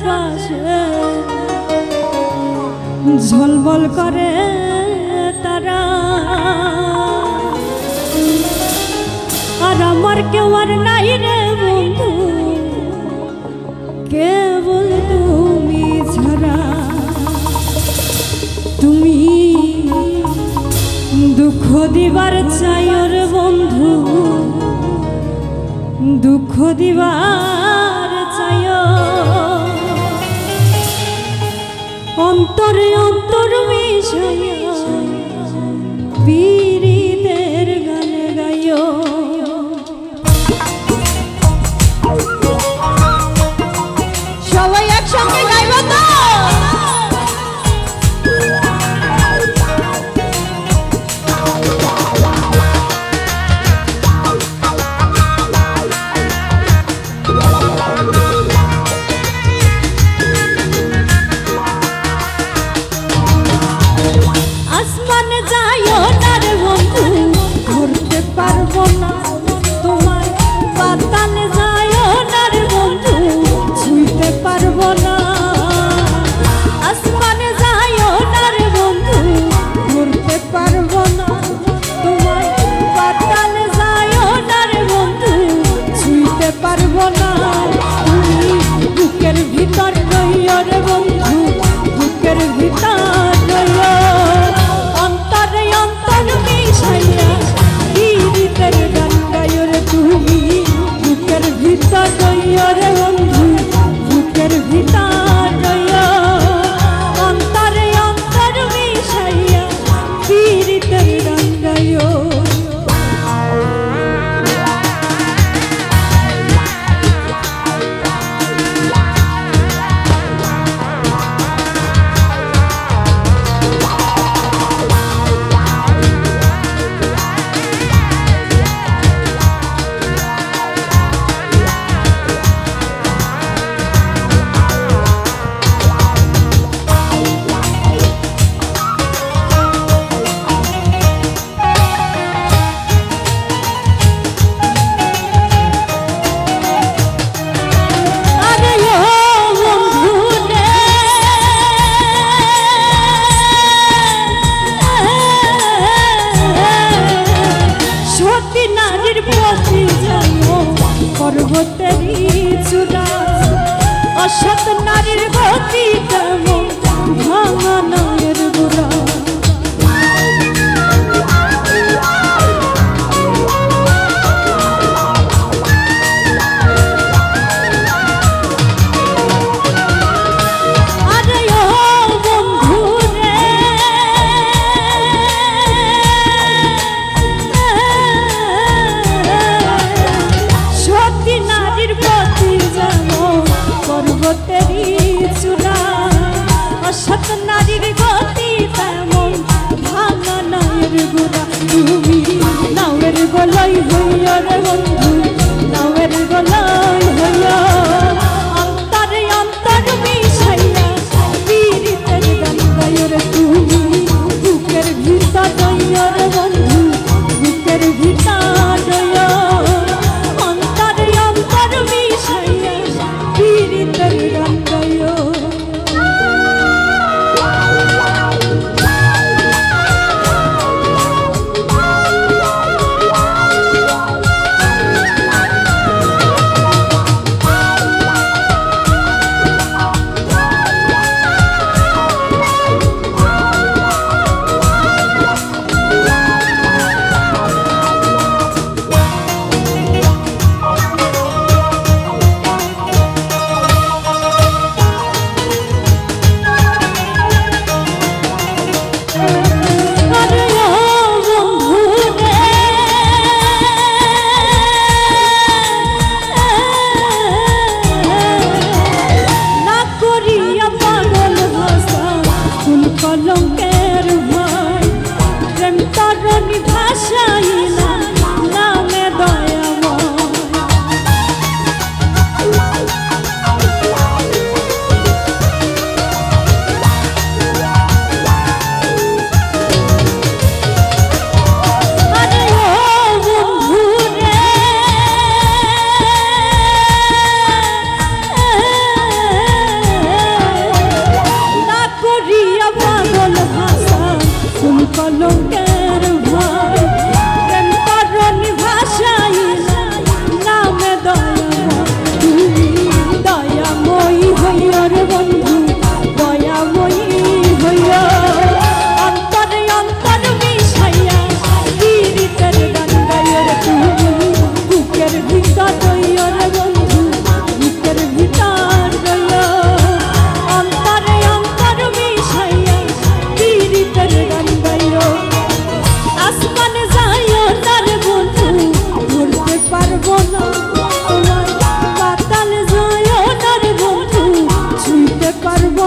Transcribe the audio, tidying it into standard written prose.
চারপাশে ঝলমল করে তারা, আর আমার কেউ আর নাই রে বন্ধু, কেবল তুমি ছাড়া। তুমি দুঃখ দিবার চাই রে বন্ধু, দুঃখ দিবার চাই, অন্তরে অন্তর মিশাইয়া পীড়িতের গান গাইও। সবাই একসঙ্গে গাইব তো? আসমানে যাইও না রে বন্ধু, ধরতে পারবো না তোমায়। পাতালে যাইও না রে বন্ধু, ছুঁইতে পারবো না। আসমানে যাইও না রে বন্ধু, ধরতে পারবো না তোমায়। পাতালে যাইও না রে বন্ধু, ছুঁইতে পারবো না। তুমি বুকের ভিতর রইও রে বন্ধু, বুকের ভিতর রইও, অন্তরে অন্তর মিশাইয়া পীড়িতের গান গাইও রে। তুমি বুকের ভিতর রইও রে বন্ধু, বুকের ভিতর রইও, অন্তরে অন্তর মিশাইয়া পীড়িতের গান গাইও। পারবো